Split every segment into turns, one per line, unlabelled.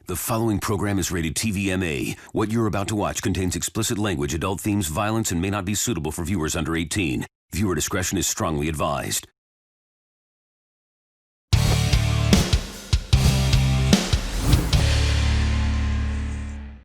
The following program is rated TVMA. What you're about to watch contains explicit language, adult themes, violence, and may not be suitable for viewers under 18. Viewer discretion is strongly advised.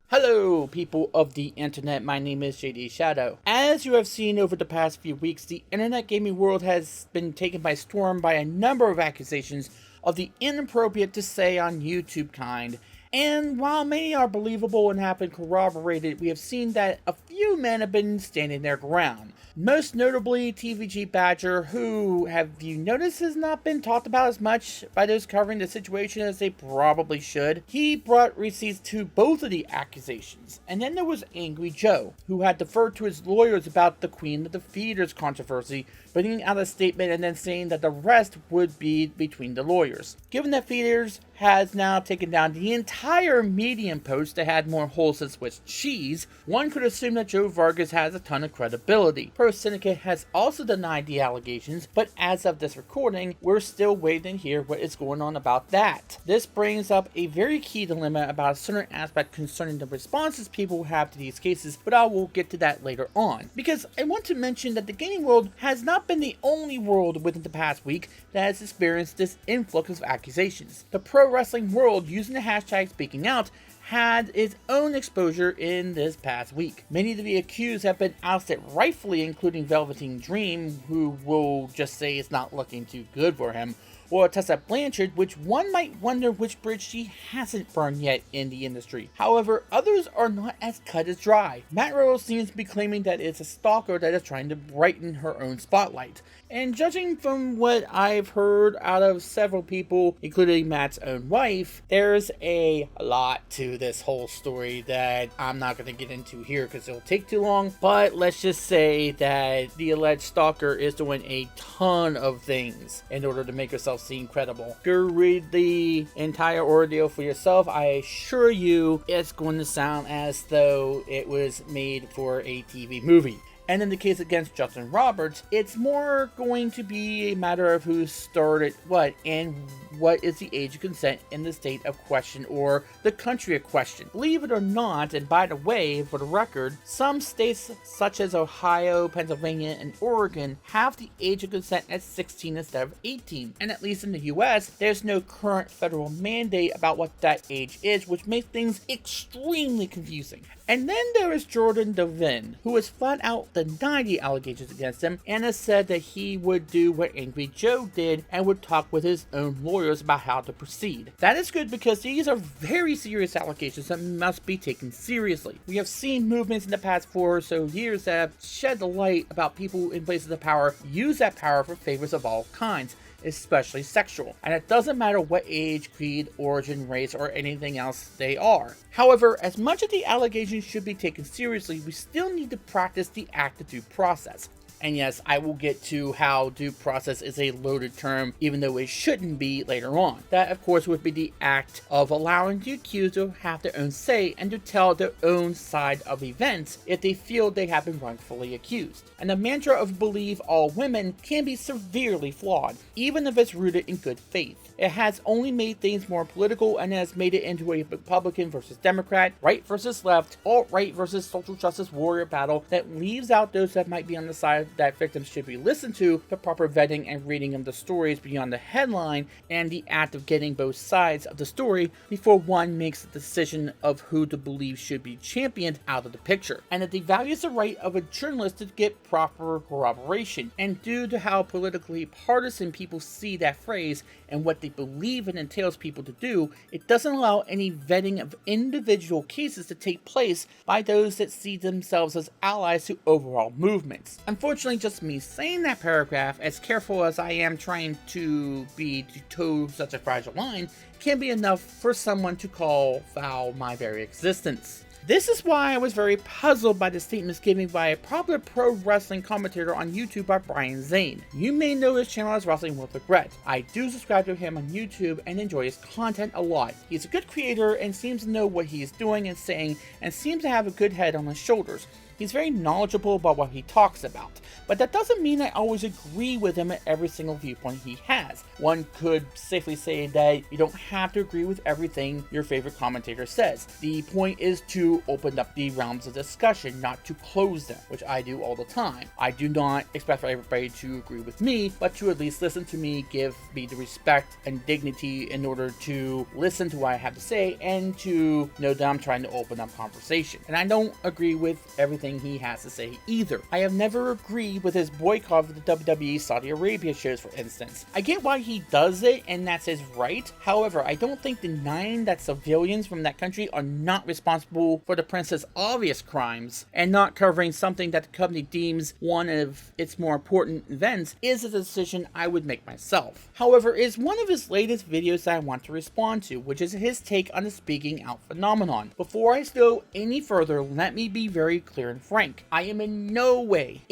Hello, people of the internet. My name is JD Shadow. As you have seen over the past few weeks, the internet gaming world has been taken by storm by a number of accusations of the inappropriate to say on YouTube kind. And while many are believable and have been corroborated, we have seen that a few men have been standing their ground. Most notably, TVG Badger, who, have you noticed, has not been talked about as much by those covering the situation as they probably should. He brought receipts to both of the accusations. And then there was Angry Joe, who had deferred to his lawyers about the Queen of the Feeders controversy, putting out a statement and then saying that the rest would be between the lawyers. Given that Feeders has now taken down the entire Medium post that had more holes than Swiss cheese, one could assume that Joe Vargas has a ton of credibility. Pro Syndicate has also denied the allegations, but as of this recording, we're still waiting to hear what is going on about that. This brings up a very key dilemma about a certain aspect concerning the responses people have to these cases, but I will get to that later on. Because I want to mention that the gaming world has not been the only world within the past week that has experienced this influx of accusations. The pro wrestling world, using the hashtag SpeakingOut, had its own exposure in this past week. Many of the accused have been ousted rightfully, including Velveteen Dream, who will just say it's not looking too good for him, or Tessa Blanchard, which one might wonder which bridge she hasn't burned yet in the industry. However, others are not as cut as dry. Matt Rose seems to be claiming that it's a stalker that is trying to brighten her own spotlight. And judging from what I've heard out of several people, including Matt's own wife, there's a lot to this whole story that I'm not going to get into here because it'll take too long. But let's just say that the alleged stalker is doing a ton of things in order to make herself seem credible. If you read the entire ordeal for yourself, I assure you it's going to sound as though it was made for a TV movie. And in the case against Justin Roberts, it's more going to be a matter of who started what and what is the age of consent in the state of question or the country of question. Believe it or not, and by the way, for the record, some states such as Ohio, Pennsylvania, and Oregon have the age of consent at 16 instead of 18. And at least in the US, there's no current federal mandate about what that age is, which makes things extremely confusing. And then there is Jordan Devine, who has flat out denied the allegations against him and has said that he would do what Angry Joe did and would talk with his own lawyers about how to proceed. That is good because these are very serious allegations that must be taken seriously. We have seen movements in the past 4 or so years that have shed the light about people in places of power use that power for favors of all kinds, especially sexual. And it doesn't matter what age, creed, origin, race, or anything else they are. However, as much as the allegations should be taken seriously, we still need to practice the act of due process. And yes, I will get to how due process is a loaded term, even though it shouldn't be later on. That, of course, would be the act of allowing the accused to have their own say and to tell their own side of events if they feel they have been wrongfully accused. And the mantra of believe all women can be severely flawed, even if it's rooted in good faith. It has only made things more political and has made it into a Republican versus Democrat, right versus left, alt-right versus social justice warrior battle that leaves out those that might be on the side that victims should be listened to, the proper vetting and reading of the stories beyond the headline, and the act of getting both sides of the story before one makes the decision of who to believe should be championed out of the picture. And it devalues the right of a journalist to get proper corroboration. And due to how politically partisan people see that phrase and what they believe it entails people to do, it doesn't allow any vetting of individual cases to take place by those that see themselves as allies to overall movements. Unfortunately, just me saying that paragraph, as careful as I am trying to be to toe such a fragile line, can be enough for someone to call foul my very existence. This is why I was very puzzled by the statements given by a popular pro wrestling commentator on YouTube by Brian Zane. You may know his channel as Wrestling with Wregret. I do subscribe to him on YouTube and enjoy his content a lot. He's a good creator and seems to know what he is doing and saying and seems to have a good head on his shoulders. He's very knowledgeable about what he talks about, but that doesn't mean I always agree with him at every single viewpoint he has. One could safely say that you don't have to agree with everything your favorite commentator says. The point is to open up the realms of discussion, not to close them, which I do all the time. I do not expect for everybody to agree with me, but to at least listen to me, give me the respect and dignity in order to listen to what I have to say and to know that I'm trying to open up conversation. And I don't agree with everything he has to say either. I have never agreed with his boycott of the WWE Saudi Arabia shows, for instance. I get why he does it, and that's his right. However, I don't think denying that civilians from that country are not responsible for the prince's obvious crimes and not covering something that the company deems one of its more important events is a decision I would make myself. However, it is one of his latest videos that I want to respond to, which is his take on the speaking out phenomenon. Before I go any further, let me be very clear and frank. I am in no way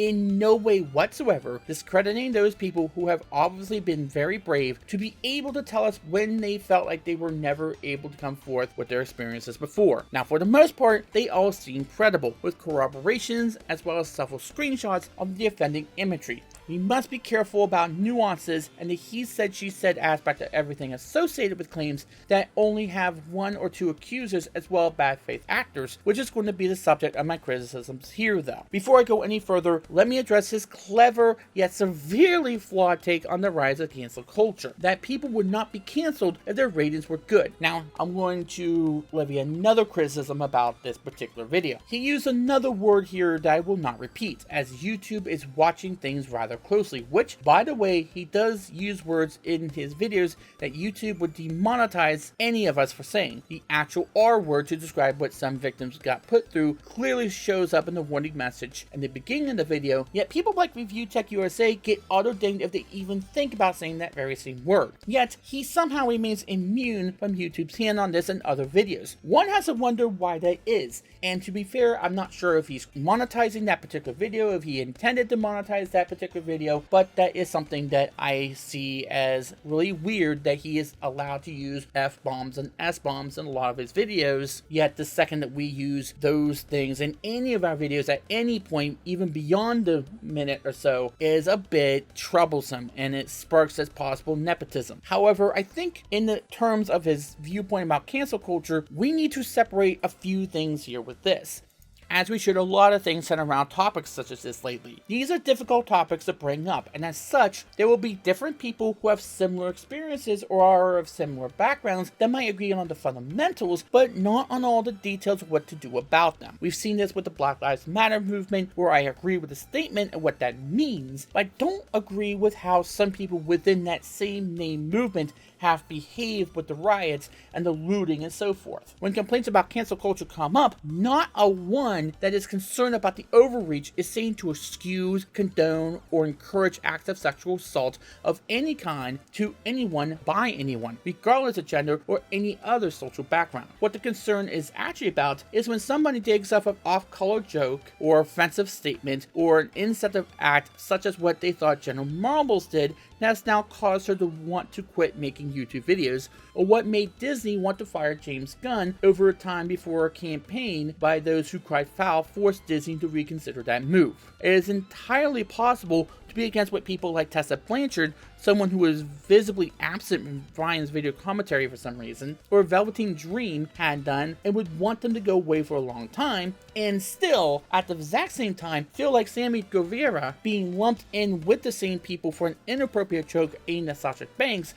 whatsoever discrediting those people who have obviously been very brave to be able to tell us when they felt like they were never able to come forth with their experiences before. Now, for the most part, they all seem credible, with corroborations as well as several screenshots of the offending imagery. We must be careful about nuances and the he said she said aspect of everything associated with claims that only have one or two accusers as well as bad faith actors, which is going to be the subject of my criticisms here though. Before I go any further, let me address his clever yet severely flawed take on the rise of cancel culture, that people would not be canceled if their ratings were good. Now, I'm going to levy another criticism about this particular video. He used another word here that I will not repeat, as YouTube is watching things rather closely, which, by the way, he does use words in his videos that YouTube would demonetize any of us for saying. The actual R word to describe what some victims got put through clearly shows up in the warning message in the beginning of the video, yet people like Review Tech USA get auto-dinged if they even think about saying that very same word. Yet, he somehow remains immune from YouTube's hand on this and other videos. One has to wonder why that is, and to be fair, I'm not sure if he's monetizing that particular video, if he intended to monetize that particular video, but that is something that I see as really weird that he is allowed to use F-bombs and S-bombs in a lot of his videos, yet the second that we use those things in any of our videos at any point, even beyond the minute or so, is a bit troublesome and it sparks as possible nepotism. However, I think in the terms of his viewpoint about cancel culture, we need to separate a few things here with this, as we should a lot of things centered around topics such as this lately. These are difficult topics to bring up, and as such, there will be different people who have similar experiences or are of similar backgrounds that might agree on the fundamentals, but not on all the details of what to do about them. We've seen this with the Black Lives Matter movement, where I agree with the statement and what that means, but I don't agree with how some people within that same name movement have behaved with the riots and the looting and so forth. When complaints about cancel culture come up, not a one that is concerned about the overreach is seen to excuse, condone, or encourage acts of sexual assault of any kind to anyone by anyone, regardless of gender or any other social background. What the concern is actually about is when somebody digs up an off-color joke or offensive statement or an insensitive act such as what they thought General Marbles did has now caused her to want to quit making YouTube videos, or what made Disney want to fire James Gunn over a time before a campaign by those who cried foul forced Disney to reconsider that move. It is entirely possible to be against what people like Tessa Blanchard, someone who was visibly absent in Brian's video commentary for some reason, or Velveteen Dream had done, and would want them to go away for a long time, and still, at the exact same time, feel like Sammy Guevara being lumped in with the same people for an inappropriate joke aimed at Sasha Banks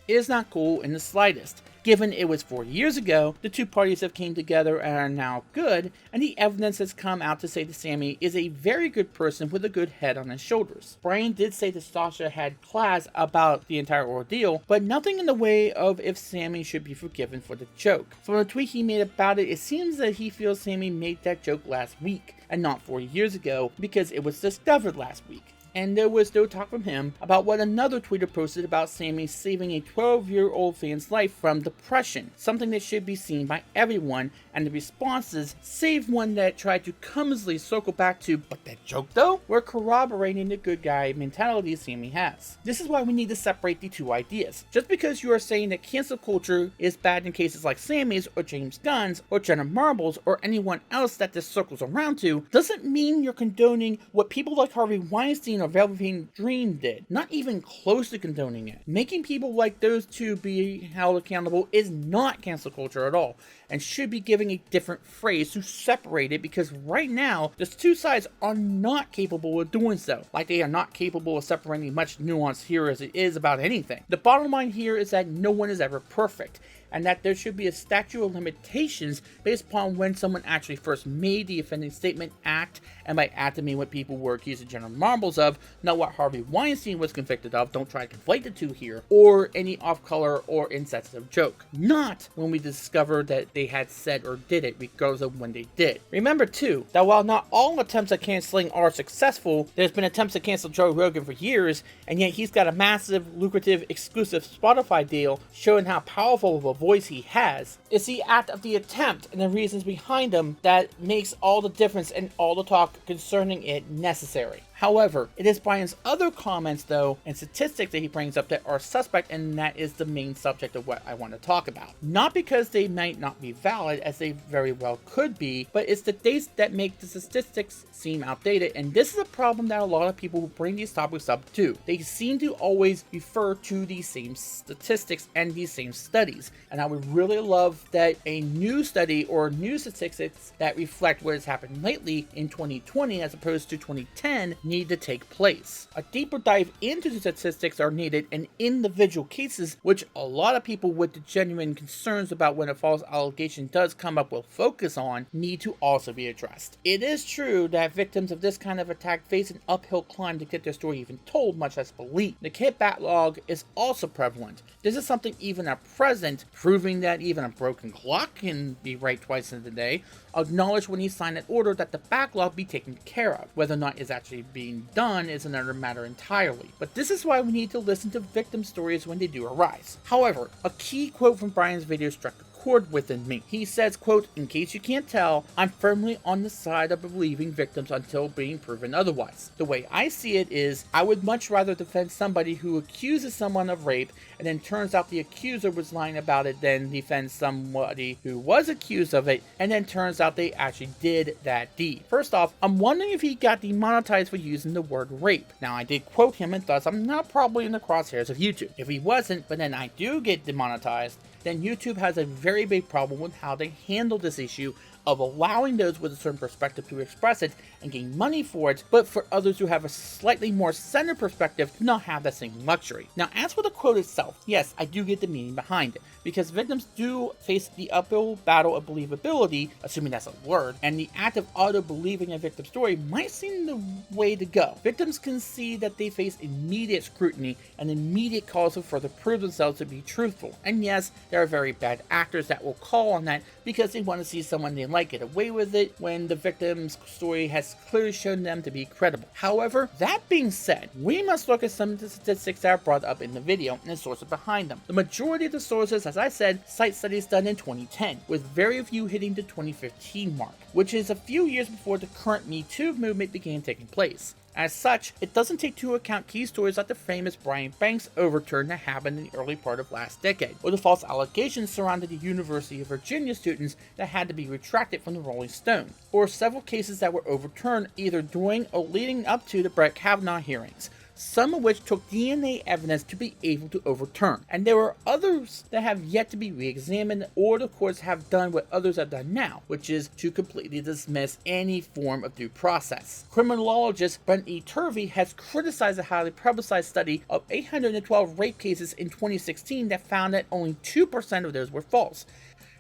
is not cool in the slightest. Given it was 4 years ago, the two parties have came together and are now good, and the evidence has come out to say that Sammy is a very good person with a good head on his shoulders. Brian did say that Sasha had class about the entire ordeal, but nothing in the way of if Sammy should be forgiven for the joke. From a tweet he made about it, it seems that he feels Sammy made that joke last week, and not 4 years ago, because it was discovered last week. And there was no talk from him about what another tweeter posted about Sammy saving a 12-year-old fan's life from depression, something that should be seen by everyone, and the responses, save one that tried to clumsily circle back to, but that joke though, were corroborating the good guy mentality Sammy has. This is why we need to separate the two ideas. Just because you are saying that cancel culture is bad in cases like Sammy's or James Gunn's or Jenna Marbles or anyone else that this circles around to, doesn't mean you're condoning what people like Harvey Weinstein or Velveteen Dream did. Not even close to condoning it. Making people like those two be held accountable is not cancel culture at all, and should be giving a different phrase to separate it, because right now, the two sides are not capable of doing so. Like they are not capable of separating much nuance here as it is about anything. The bottom line here is that no one is ever perfect, and that there should be a statute of limitations based upon when someone actually first made the offending statement, act, and by act I mean what people were accused of General Marbles of, not what Harvey Weinstein was convicted of, don't try to conflate the two here, or any off-color or insensitive joke. Not when we discover that they had said or did it, regardless of when they did. Remember too, that while not all attempts at canceling are successful, there's been attempts to cancel Joe Rogan for years, and yet he's got a massive, lucrative, exclusive Spotify deal showing how powerful of a voice he has. It's the act of the attempt and the reasons behind them that makes all the difference and all the talk concerning it necessary. However, it is Brian's other comments though and statistics that he brings up that are suspect, and that is the main subject of what I want to talk about. Not because they might not be valid, as they very well could be, but it's the dates that make the statistics seem outdated, and this is a problem that a lot of people who bring these topics up do. They seem to always refer to these same statistics and these same studies, and I would really love that a new study or new statistics that reflect what has happened lately in 2020 as opposed to 2010 need to take place. A deeper dive into the statistics are needed, and individual cases, which a lot of people with the genuine concerns about when a false allegation does come up will focus on, need to also be addressed. It is true that victims of this kind of attack face an uphill climb to get their story even told, much less believed. The kit backlog is also prevalent. This is something even at present, proving that even a broken clock can be right twice in the day, acknowledged when he signed an order that the backlog be taken care of. Whether or not it's actually being done is another matter entirely. But this is why we need to listen to victim stories when they do arise. However, a key quote from Brian's video struck a chord within me. He says, quote, "In case you can't tell, I'm firmly on the side of believing victims until being proven otherwise. The way I see it is, I would much rather defend somebody who accuses someone of rape and then turns out the accuser was lying about it than defend somebody who was accused of it and then turns out they actually did that deed." First off, I'm wondering if he got demonetized for using the word rape. Now, I did quote him, and thus I'm not probably in the crosshairs of YouTube. If he wasn't, but then I do get demonetized, then YouTube has a very big problem with how they handle this issue of allowing those with a certain perspective to express it and gain money for it, but for others who have a slightly more centered perspective do not have that same luxury. Now, as for the quote itself, yes, I do get the meaning behind it, because victims do face the uphill battle of believability, assuming that's a word, and the act of auto-believing a victim's story might seem the way to go. Victims can see that they face immediate scrutiny and immediate calls to further prove themselves to be truthful. And yes, there are very bad actors that will call on that because they want to see someone they like get away with it when the victim's story has clearly shown them to be credible. However, that being said, we must look at some of the statistics that are brought up in the video and the sources behind them. The majority of the sources, as I said, cite studies done in 2010, with very few hitting the 2015 mark, which is a few years before the current Me Too movement began taking place. As such, it doesn't take into account key stories like the famous Brian Banks overturn that happened in the early part of last decade, or the false allegations surrounding the University of Virginia students that had to be retracted from the Rolling Stone, or several cases that were overturned either during or leading up to the Brett Kavanaugh hearings, some of which took DNA evidence to be able to overturn. And there are others that have yet to be re-examined, or the courts have done what others have done now, which is to completely dismiss any form of due process. Criminologist Brent E. Turvey has criticized a highly publicized study of 812 rape cases in 2016 that found that only 2% of those were false,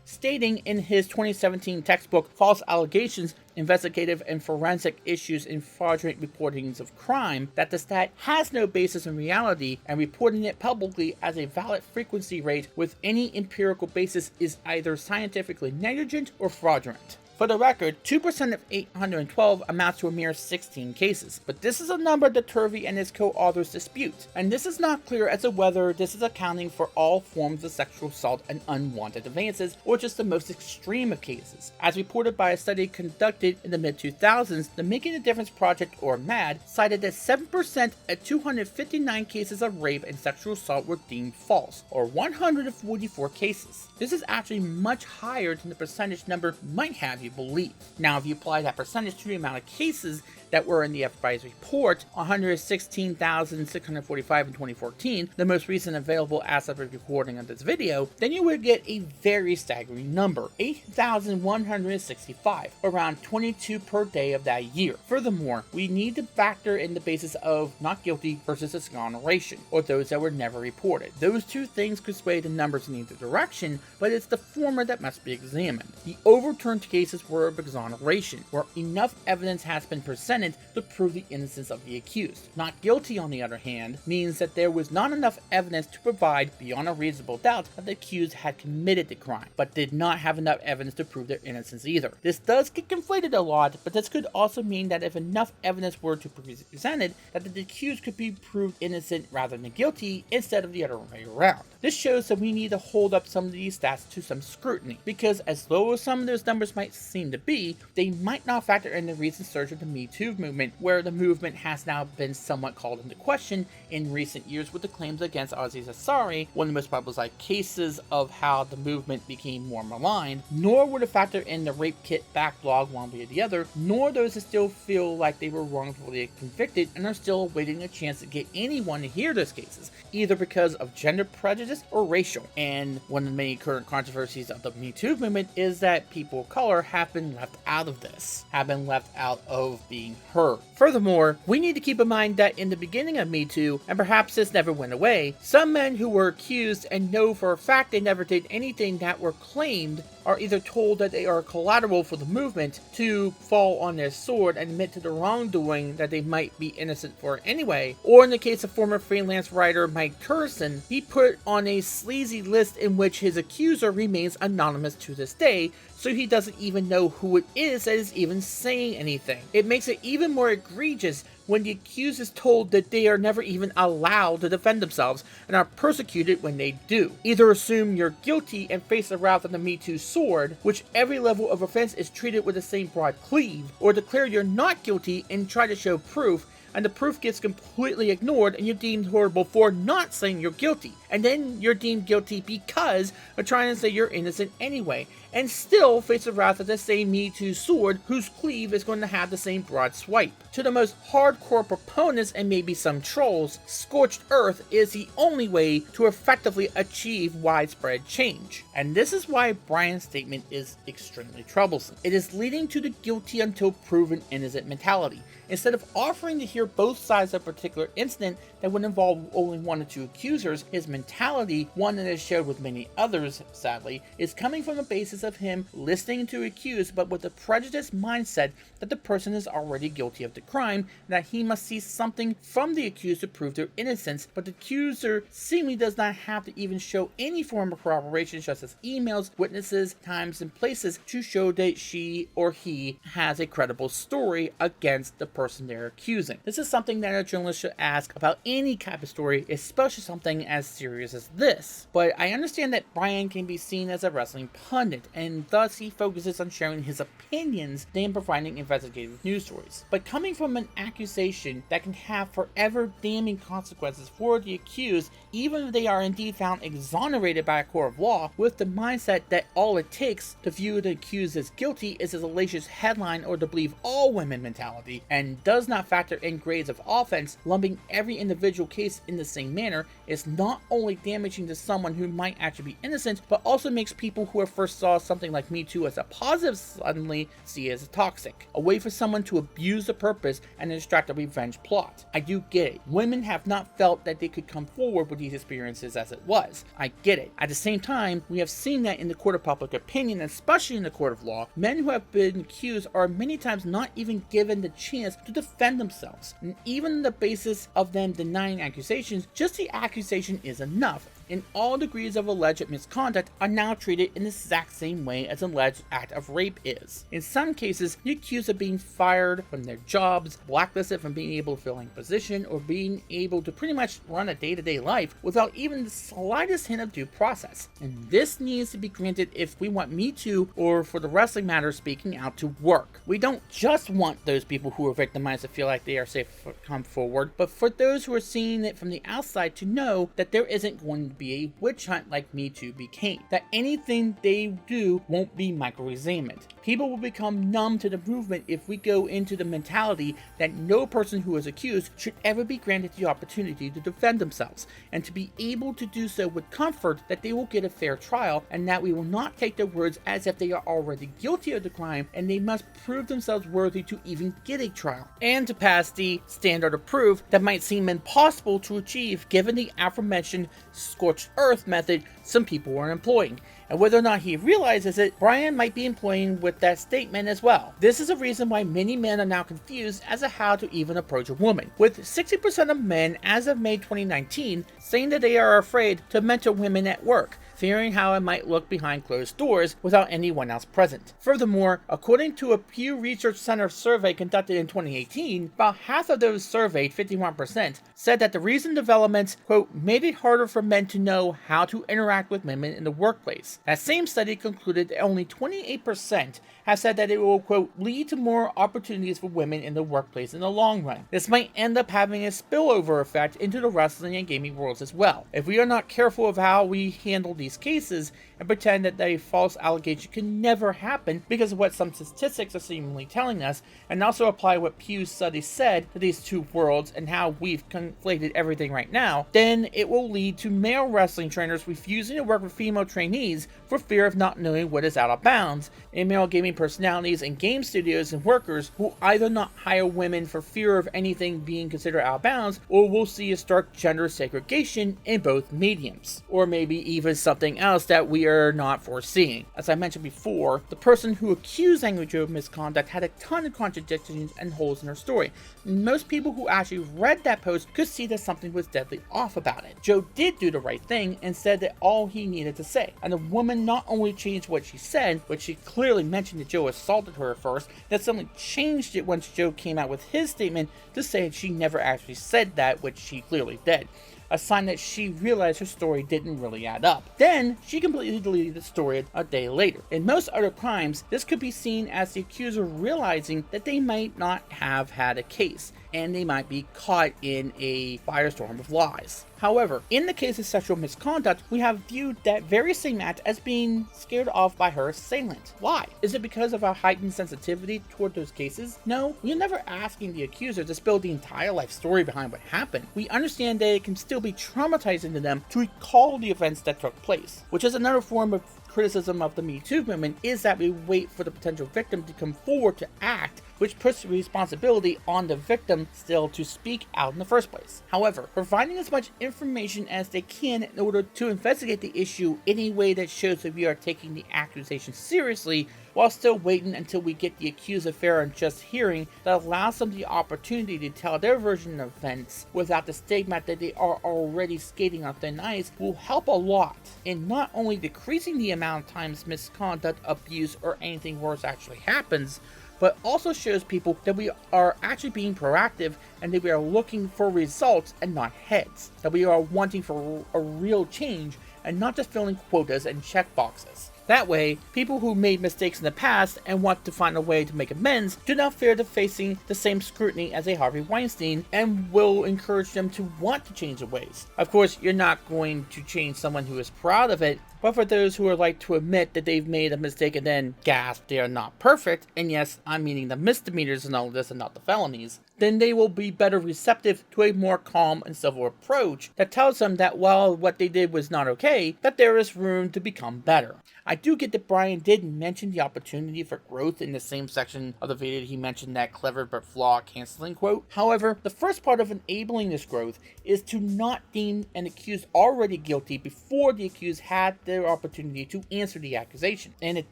stating in his 2017 textbook, False Allegations, Investigative and Forensic Issues in Fraudulent Reportings of Crime, that the stat has no basis in reality, and reporting it publicly as a valid frequency rate with any empirical basis is either scientifically negligent or fraudulent. For the record, 2% of 812 amounts to a mere 16 cases, but this is a number that Turvey and his co-authors dispute, and this is not clear as to whether this is accounting for all forms of sexual assault and unwanted advances, or just the most extreme of cases. As reported by a study conducted in the mid-2000s, the Making a Difference Project, or MAD, cited that 7% of 259 cases of rape and sexual assault were deemed false, or 144 cases. This is actually much higher than the percentage number might have you believe. Now, if you apply that percentage to the amount of cases that were in the FBI's report, 116,645 in 2014, the most recent available as of the recording of this video, then you would get a very staggering number, 8,165, around 22 per day of that year. Furthermore, we need to factor in the basis of not guilty versus exoneration, or those that were never reported. Those two things could sway the numbers in either direction, but it's the former that must be examined. The overturned cases were of exoneration, where enough evidence has been presented to prove the innocence of the accused. Not guilty, on the other hand, means that there was not enough evidence to provide beyond a reasonable doubt that the accused had committed the crime, but did not have enough evidence to prove their innocence either. This does get conflated a lot, but this could also mean that if enough evidence were to be presented, that the accused could be proved innocent rather than guilty instead of the other way around. This shows that we need to hold up some of these stats to some scrutiny, because as low as some of those numbers might seem to be, they might not factor in the recent surge of the Me Too movement, where the movement has now been somewhat called into question in recent years with the claims against Aziz Ansari, one of the most publicized cases of how the movement became more maligned, nor would it factor in the rape kit backlog one way or the other, nor those that still feel like they were wrongfully convicted and are still awaiting a chance to get anyone to hear those cases, either because of gender prejudice or racial. And one of the many current controversies of the Me Too movement is that people of color have been left out of this, have been left out of being heard. Furthermore, we need to keep in mind that in the beginning of Me Too, and perhaps this never went away, some men who were accused and know for a fact they never did anything that were claimed are either told that they are collateral for the movement to fall on their sword and admit to the wrongdoing that they might be innocent for anyway, or in the case of former freelance writer Mike Turson, he put on a sleazy list in which his accuser remains anonymous to this day, so he doesn't even know who it is that is even saying anything. It makes it even more egregious when the accused is told that they are never even allowed to defend themselves and are persecuted when they do. Either assume you're guilty and face the wrath of the Me Too sword, which every level of offense is treated with the same broad cleave, or declare you're not guilty and try to show proof, and the proof gets completely ignored and you're deemed horrible for not saying you're guilty. And then you're deemed guilty because of trying to say you're innocent anyway, and still face the wrath of the same Me Too sword whose cleave is going to have the same broad swipe. To the most hardcore proponents and maybe some trolls, scorched earth is the only way to effectively achieve widespread change. And this is why Brian's statement is extremely troublesome. It is leading to the guilty until proven innocent mentality. Instead of offering to hear both sides of a particular incident that would involve only one or two accusers, his mentality, one that is shared with many others, sadly, is coming from a basis of him listening to accused but with a prejudiced mindset that the person is already guilty of the crime, and that he must see something from the accused to prove their innocence, but the accuser seemingly does not have to even show any form of corroboration such as emails, witnesses, times, and places to show that she or he has a credible story against the person they're accusing. This is something that a journalist should ask about any type of story, especially something as serious as this. But I understand that Brian can be seen as a wrestling pundit, and thus he focuses on sharing his opinions than providing investigative news stories. But coming from an accusation that can have forever damning consequences for the accused, even if they are indeed found exonerated by a court of law, with the mindset that all it takes to view the accused as guilty is a salacious headline or to believe all women mentality, and does not factor in grades of offense, lumping every individual case in the same manner, is not only damaging to someone who might actually be innocent, but also makes people who at first saw something like Me Too as a positive suddenly see it as toxic, a way for someone to abuse the purpose and extract a revenge plot. I do get it. Women have not felt that they could come forward with these experiences as it was. I get it. At the same time, we have seen that in the court of public opinion, especially in the court of law, men who have been accused are many times not even given the chance to defend themselves. And even on the basis of them denying accusations, just the accusation is enough. and all degrees of alleged misconduct are now treated in the exact same way as an alleged act of rape is. In some cases, the accused of being fired from their jobs, blacklisted from being able to fill any position, or being able to pretty much run a day-to-day life without even the slightest hint of due process. And this needs to be granted if we want Me Too, or for the wrestling matter, Speaking Out, to work. We don't just want those people who are victimized to feel like they are safe to come forward, but for those who are seeing it from the outside to know that there isn't going to be a witch hunt like Me Too became. That anything they do won't be micro-examined. People will become numb to the movement if we go into the mentality that no person who is accused should ever be granted the opportunity to defend themselves, and to be able to do so with comfort that they will get a fair trial, and that we will not take their words as if they are already guilty of the crime and they must prove themselves worthy to even get a trial, and to pass the standard of proof that might seem impossible to achieve given the aforementioned scorched earth method some people are employing. And whether or not he realizes it, Brian might be employing with that statement as well. This is a reason why many men are now confused as to how to even approach a woman, with 60% of men as of May 2019 saying that they are afraid to mentor women at work, fearing how it might look behind closed doors without anyone else present. Furthermore, according to a Pew Research Center survey conducted in 2018, about half of those surveyed, 51%, said that the recent developments, quote, made it harder for men to know how to interact with women in the workplace. That same study concluded that only 28% have said that it will, quote, lead to more opportunities for women in the workplace in the long run. This might end up having a spillover effect into the wrestling and gaming worlds as well. If we are not careful of how we handle these cases and pretend that a false allegation can never happen because of what some statistics are seemingly telling us, and also apply what Pew's study said to these two worlds and how we've conflated everything right now, then it will lead to male wrestling trainers refusing to work with female trainees for fear of not knowing what is out of bounds, and male gaming personalities and game studios and workers who either not hire women for fear of anything being considered out of bounds, or will see a stark gender segregation in both mediums, or maybe even something else that we are not foreseeing. As I mentioned before, the person who accused Angry Joe of misconduct had a ton of contradictions and holes in her story. Most people who actually read that post could see that something was deadly off about it. Joe did do the right thing and said that all he needed to say, and the woman not only changed what she said, but she clearly mentioned that Joe assaulted her at first, that suddenly changed it once Joe came out with his statement to say that she never actually said that, which she clearly did. A sign that she realized her story didn't really add up. Then, she completely deleted the story a day later. In most other crimes, this could be seen as the accuser realizing that they might not have had a case, and they might be caught in a firestorm of lies. However, in the case of sexual misconduct, we have viewed that very same act as being scared off by her assailant. Why? Is it because of our heightened sensitivity toward those cases? No, we are never asking the accuser to spill the entire life story behind what happened. We understand that it can still be traumatizing to them to recall the events that took place, which is another form of criticism of the Me Too movement, is that we wait for the potential victim to come forward to act, which puts the responsibility on the victim still to speak out in the first place. However, providing as much information as they can in order to investigate the issue in a way that shows that we are taking the accusation seriously, while still waiting until we get the accused a fair and just hearing that allows them the opportunity to tell their version of events without the stigma that they are already skating on thin ice, will help a lot in not only decreasing the amount of times misconduct, abuse, or anything worse actually happens, but also shows people that we are actually being proactive and that we are looking for results and not heads, that we are wanting for a real change and not just filling quotas and check boxes. That way, people who made mistakes in the past and want to find a way to make amends do not fear to facing the same scrutiny as a Harvey Weinstein, and will encourage them to want to change their ways. Of course, you're not going to change someone who is proud of it, but for those who are like to admit that they've made a mistake and then gasp they are not perfect, and yes, I'm meaning the misdemeanors and all of this and not the felonies, then they will be better receptive to a more calm and civil approach that tells them that while what they did was not okay, that there is room to become better. I do get that Brian did mention the opportunity for growth in the same section of the video. He mentioned that clever but flawed canceling quote. However, the first part of enabling this growth is to not deem an accused already guilty before the accused had the their opportunity to answer the accusation. And it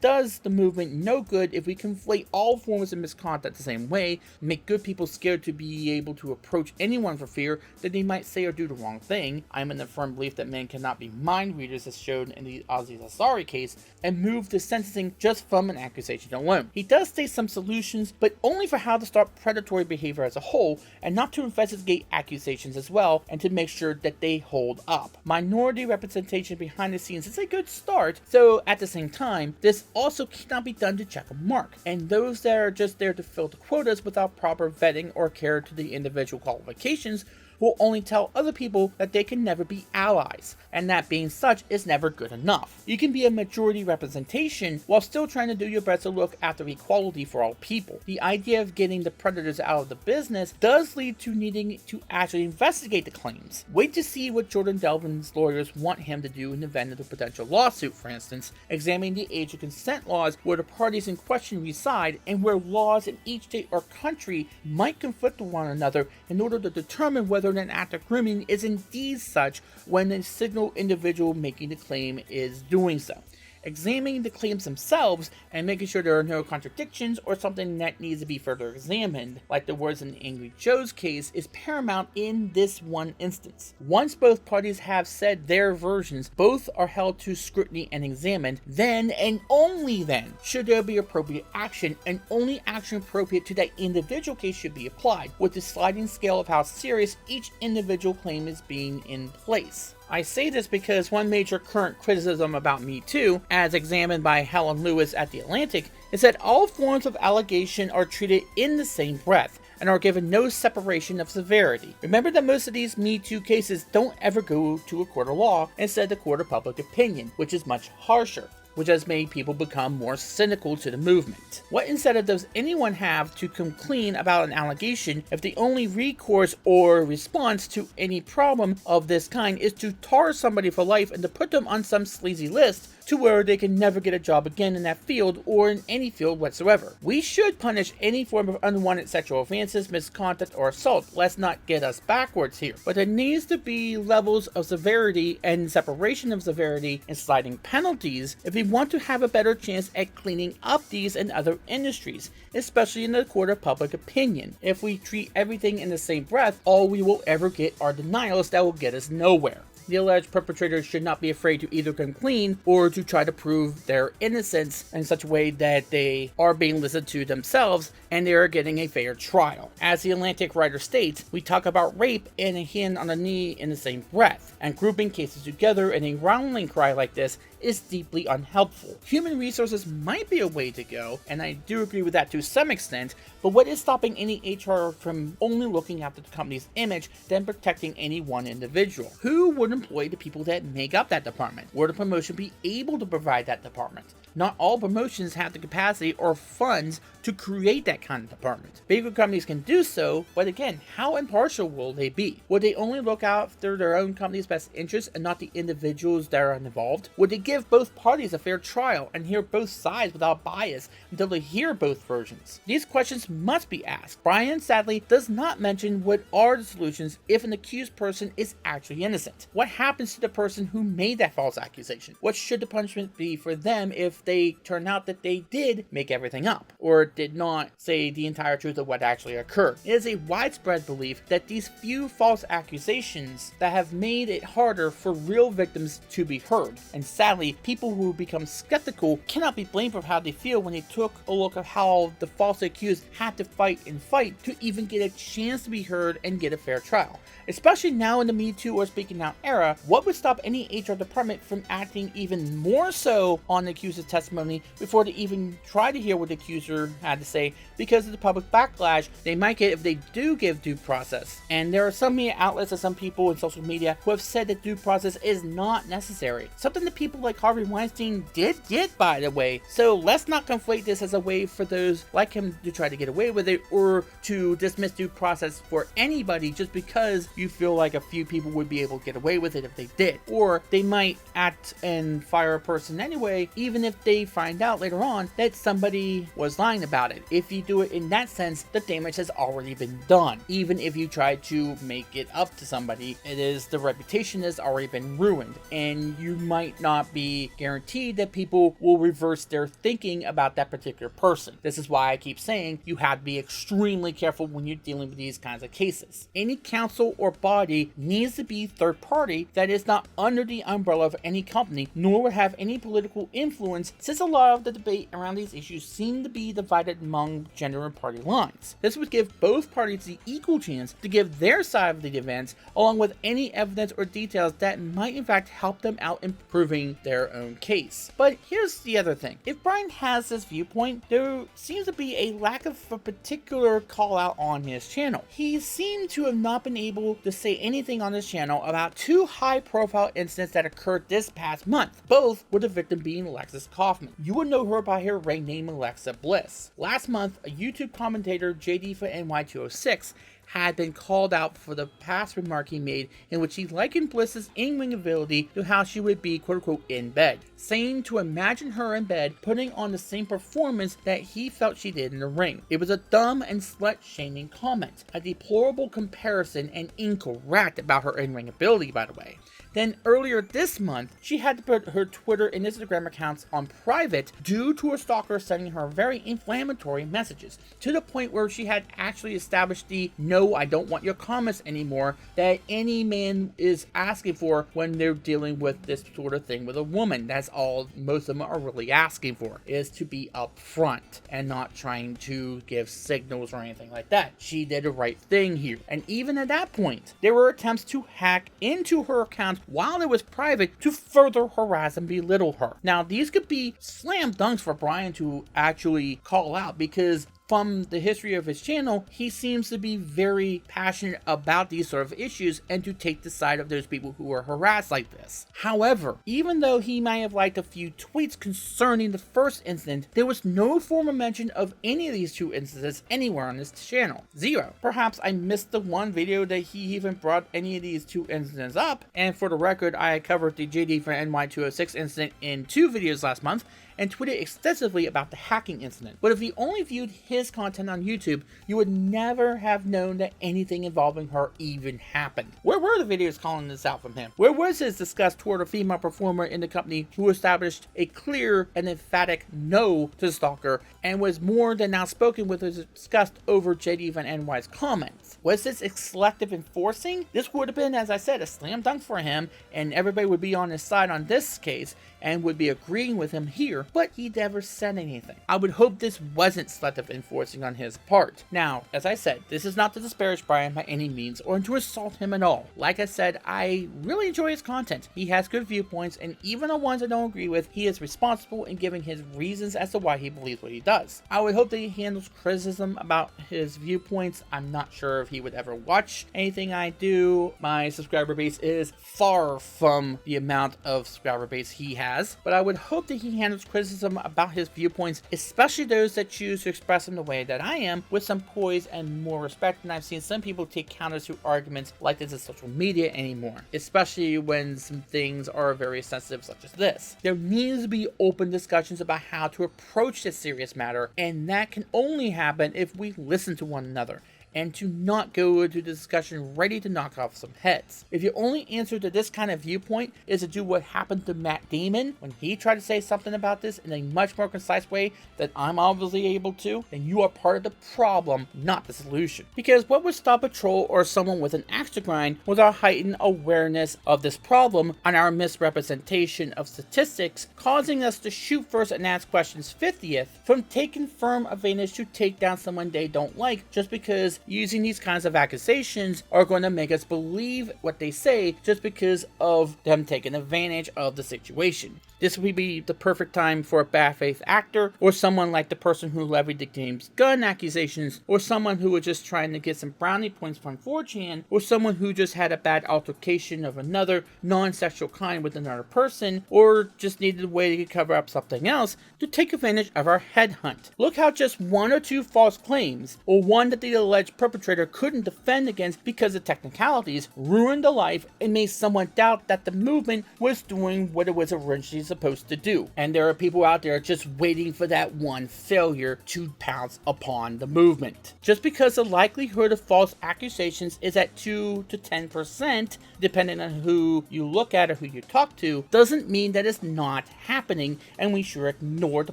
does the movement no good if we conflate all forms of misconduct the same way, make good people scared to be able to approach anyone for fear that they might say or do the wrong thing. I'm in the firm belief that men cannot be mind readers as shown in the Aziz Ansari case, and move to sentencing just from an accusation alone. He does state some solutions, but only for how to stop predatory behavior as a whole, and not to investigate accusations as well, and to make sure that they hold up. Minority representation behind the scenes is a good start, though at the same time, this also cannot be done to check a mark, and those that are just there to fill the quotas without proper vetting or care to the individual qualifications will only tell other people that they can never be allies, and that being such is never good enough. You can be a majority representation while still trying to do your best to look after equality for all people. The idea of getting the predators out of the business does lead to needing to actually investigate the claims. Wait to see what Jordan Delvin's lawyers want him to do in the event of a potential lawsuit, for instance, examining the age of consent laws where the parties in question reside and where laws in each state or country might conflict with one another in order to determine whether an act of grooming is indeed such when a single individual making the claim is doing so. Examining the claims themselves and making sure there are no contradictions or something that needs to be further examined, like the words in Angry Joe's case, is paramount in this one instance. Once both parties have said their versions, both are held to scrutiny and examined, then and only then should there be appropriate action, and only action appropriate to that individual case should be applied, with the sliding scale of how serious each individual claim is being in place. I say this because one major current criticism about Me Too, as examined by Helen Lewis at The Atlantic, is that all forms of allegation are treated in the same breath and are given no separation of severity. Remember that most of these Me Too cases don't ever go to a court of law, instead the court of public opinion, which is much harsher, which has made people become more cynical to the movement. What incentive does anyone have to come clean about an allegation if the only recourse or response to any problem of this kind is to tar somebody for life and to put them on some sleazy list to where they can never get a job again in that field or in any field whatsoever? We should punish any form of unwanted sexual advances, misconduct, or assault. Let's not get us backwards here. But there needs to be levels of severity and separation of severity and sliding penalties if we want to have a better chance at cleaning up these and other industries, especially in the court of public opinion. If we treat everything in the same breath, all we will ever get are denials that will get us nowhere. The alleged perpetrators should not be afraid to either come clean or to try to prove their innocence in such a way that they are being listened to themselves and they are getting a fair trial. As the Atlantic writer states, we talk about rape and a hand on the knee in the same breath, and grouping cases together in a rallying cry like this is deeply unhelpful. Human resources might be a way to go, and I do agree with that to some extent, but what is stopping any HR from only looking after the company's image than protecting any one individual? Who would employ the people that make up that department? Would a promotion be able to provide that department? Not all promotions have the capacity or funds to create that kind of department. Bigger companies can do so, but again, how impartial will they be? Would they only look after their own company's best interests and not the individuals that are involved? Would they give both parties a fair trial and hear both sides without bias until they hear both versions? These questions must be asked. Brian sadly does not mention what are the solutions if an accused person is actually innocent. What happens to the person who made that false accusation? What should the punishment be for them if they turn out that they did make everything up, or did not say the entire truth of what actually occurred? It is a widespread belief that these few false accusations that have made it harder for real victims to be heard, and sadly, people who become skeptical cannot be blamed for how they feel when they took a look at how the falsely accused had to fight and fight to even get a chance to be heard and get a fair trial. Especially now in the Me Too or SpeakingOut era, what would stop any HR department from acting even more so on the accuser's testimony before they even try to hear what the accuser had to say, because of the public backlash they might get if they do give due process? And there are some media outlets and some people in social media who have said that due process is not necessary. Something that people like Harvey Weinstein did get, by the way. So let's not conflate this as a way for those like him to try to get away with it, or to dismiss due process for anybody just because you feel like a few people would be able to get away with it if they did. Or they might act and fire a person anyway, even if if they find out later on that somebody was lying about it. If you do it in that sense, the damage has already been done. Even if you try to make it up to somebody, the reputation has already been ruined, and you might not be guaranteed that people will reverse their thinking about that particular person. This is why I keep saying you have to be extremely careful when you're dealing with these kinds of cases. Any council or body needs to be third party that is not under the umbrella of any company, nor would have any political influence, since a lot of the debate around these issues seem to be divided among gender and party lines. This would give both parties the equal chance to give their side of the events, along with any evidence or details that might in fact help them out in proving their own case. But here's the other thing. If Brian has this viewpoint, there seems to be a lack of a particular call out on his channel. He seemed to have not been able to say anything on his channel about two high profile incidents that occurred this past month, both with the victim being Alexis Kaufman. You would know her by her ring name Alexa Bliss. Last month, a YouTube commentator, JD for NY206, had been called out for the past remark he made in which he likened Bliss's in-ring ability to how she would be quote-unquote in bed, saying to imagine her in bed putting on the same performance that he felt she did in the ring. It was a dumb and slut-shaming comment, a deplorable comparison, and incorrect about her in-ring ability, by the way. Then earlier this month, she had to put her Twitter and Instagram accounts on private due to a stalker sending her very inflammatory messages, to the point where she had actually established the "no, I don't want your comments anymore" that any man is asking for when they're dealing with this sort of thing with a woman. That's all most of them are really asking for, is to be upfront and not trying to give signals or anything like that. She did the right thing here. And even at that point, there were attempts to hack into her account while it was private to further harass and belittle her. Now, these could be slam dunks for Brian to actually call out, because from the history of his channel, he seems to be very passionate about these sort of issues and to take the side of those people who are harassed like this. However, even though he might have liked a few tweets concerning the first incident, there was no formal mention of any of these two incidents anywhere on his channel. Zero. Perhaps I missed the one video that he even brought any of these two incidents up, and for the record, I covered the JD for NY206 incident in 2 videos last month, and tweeted extensively about the hacking incident. But if you only viewed his content on YouTube, you would never have known that anything involving her even happened. Where were the videos calling this out from him? Where was his disgust toward a female performer in the company who established a clear and emphatic no to the stalker, and was more than outspoken with his disgust over JD Van NY's comments? Was this selective enforcing? This would have been, as I said, a slam dunk for him, and everybody would be on his side on this case and would be agreeing with him here, but he never said anything. I would hope this wasn't selective enforcing on his part. Now, as I said, this is not to disparage Brian by any means or to assault him at all. Like I said, I really enjoy his content. He has good viewpoints, and even the ones I don't agree with, he is responsible in giving his reasons as to why he believes what he does. I would hope that he handles criticism about his viewpoints. I'm not sure if he would ever watch anything I do. My subscriber base is far from the amount of subscriber base he has, but I would hope that he handles criticism about his viewpoints, especially those that choose to express them the way that I am, with some poise and more respect. And I've seen some people take counters to arguments like this in social media anymore, especially when some things are very sensitive such as this. There needs to be open discussions about how to approach this serious matter, and that can only happen if we listen to one another, and to not go into the discussion ready to knock off some heads. If your only answer to this kind of viewpoint is to do what happened to Matt Damon when he tried to say something about this in a much more concise way that I'm obviously able to, then you are part of the problem, not the solution. Because what would stop a troll or someone with an axe to grind was our heightened awareness of this problem and our misrepresentation of statistics, causing us to shoot first and ask questions 50th, from taking firm advantage to take down someone they don't like just because using these kinds of accusations are going to make us believe what they say just because of them taking advantage of the situation. This would be the perfect time for a bad faith actor, or someone like the person who levied the game's gun accusations, or someone who was just trying to get some brownie points from 4chan, or someone who just had a bad altercation of another non-sexual kind with another person, or just needed a way to cover up something else to take advantage of our headhunt. Look how just 1 or 2 false claims, or one that the alleged perpetrator couldn't defend against because of technicalities, ruined the life and made someone doubt that the movement was doing what it was originally supposed to do. And there are people out there just waiting for that one failure to pounce upon the movement. Just because the likelihood of false accusations is at 2 to 10%, depending on who you look at or who you talk to, doesn't mean that it's not happening, and we sure ignore the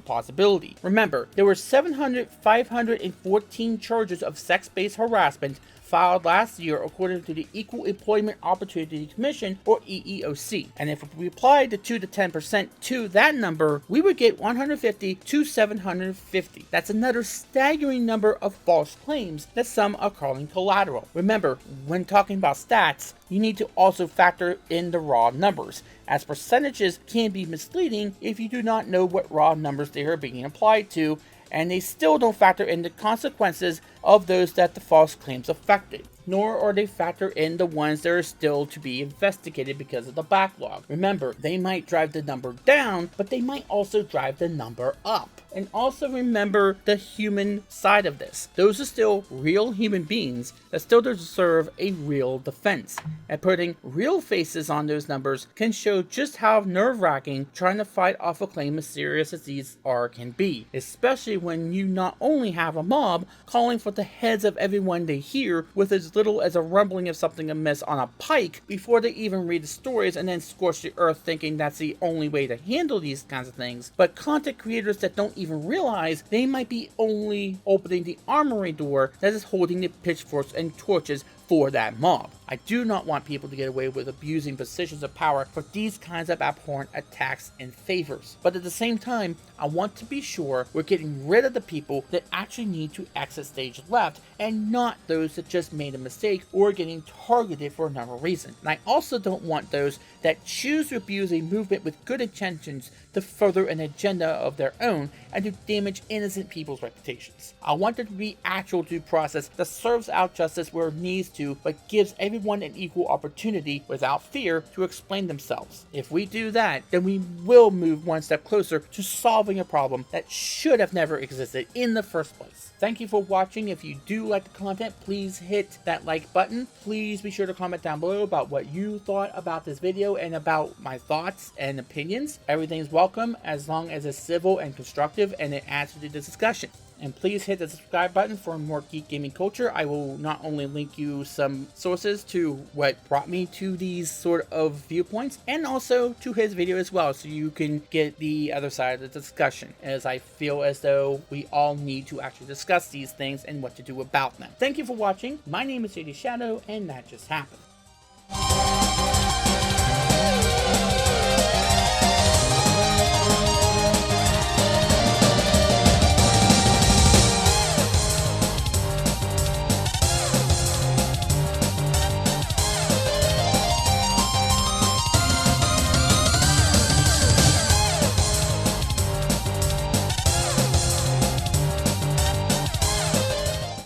possibility. Remember, there were 514 charges of sex-based harassment filed last year according to the Equal Employment Opportunity Commission, or EEOC. And if we applied the 2 to 10% to that number, we would get 150 to 750. That's another staggering number of false claims that some are calling collateral. Remember, when talking about stats, you need to also factor in the raw numbers, as percentages can be misleading if you do not know what raw numbers they are being applied to, and they still don't factor in the consequences of those that the false claims affected, nor are they factor in the ones that are still to be investigated because of the backlog. Remember, they might drive the number down, but they might also drive the number up. And also remember the human side of this. Those are still real human beings that still deserve a real defense. And putting real faces on those numbers can show just how nerve-wracking trying to fight off a claim as serious as these can be. Especially when you not only have a mob calling for the heads of everyone they hear with as little as a rumbling of something amiss on a pike before they even read the stories and then scorch the earth thinking that's the only way to handle these kinds of things, but content creators that don't even realize they might be only opening the armory door that is holding the pitchforks and torches for that mob. I do not want people to get away with abusing positions of power for these kinds of abhorrent attacks and favors. But at the same time, I want to be sure we're getting rid of the people that actually need to exit stage left and not those that just made a mistake or are getting targeted for another reason. And I also don't want those that choose to abuse a movement with good intentions to further an agenda of their own and to damage innocent people's reputations. I want there to be actual due process that serves out justice where it needs to, but gives everyone an equal opportunity without fear to explain themselves. If we do that, then we will move one step closer to solving a problem that should have never existed in the first place. Thank you for watching. If you do like the content, please hit that like button. Please be sure to comment down below about what you thought about this video and about my thoughts and opinions. Everything's welcome as long as it's civil and constructive and it adds to the discussion. And please hit the subscribe button for more Geek Gaming Culture. I will not only link you some sources to what brought me to these sort of viewpoints, and also to his video as well, so you can get the other side of the discussion, as I feel as though we all need to actually discuss these things and what to do about them. Thank you for watching. My name is JD Shadow, and that just happened.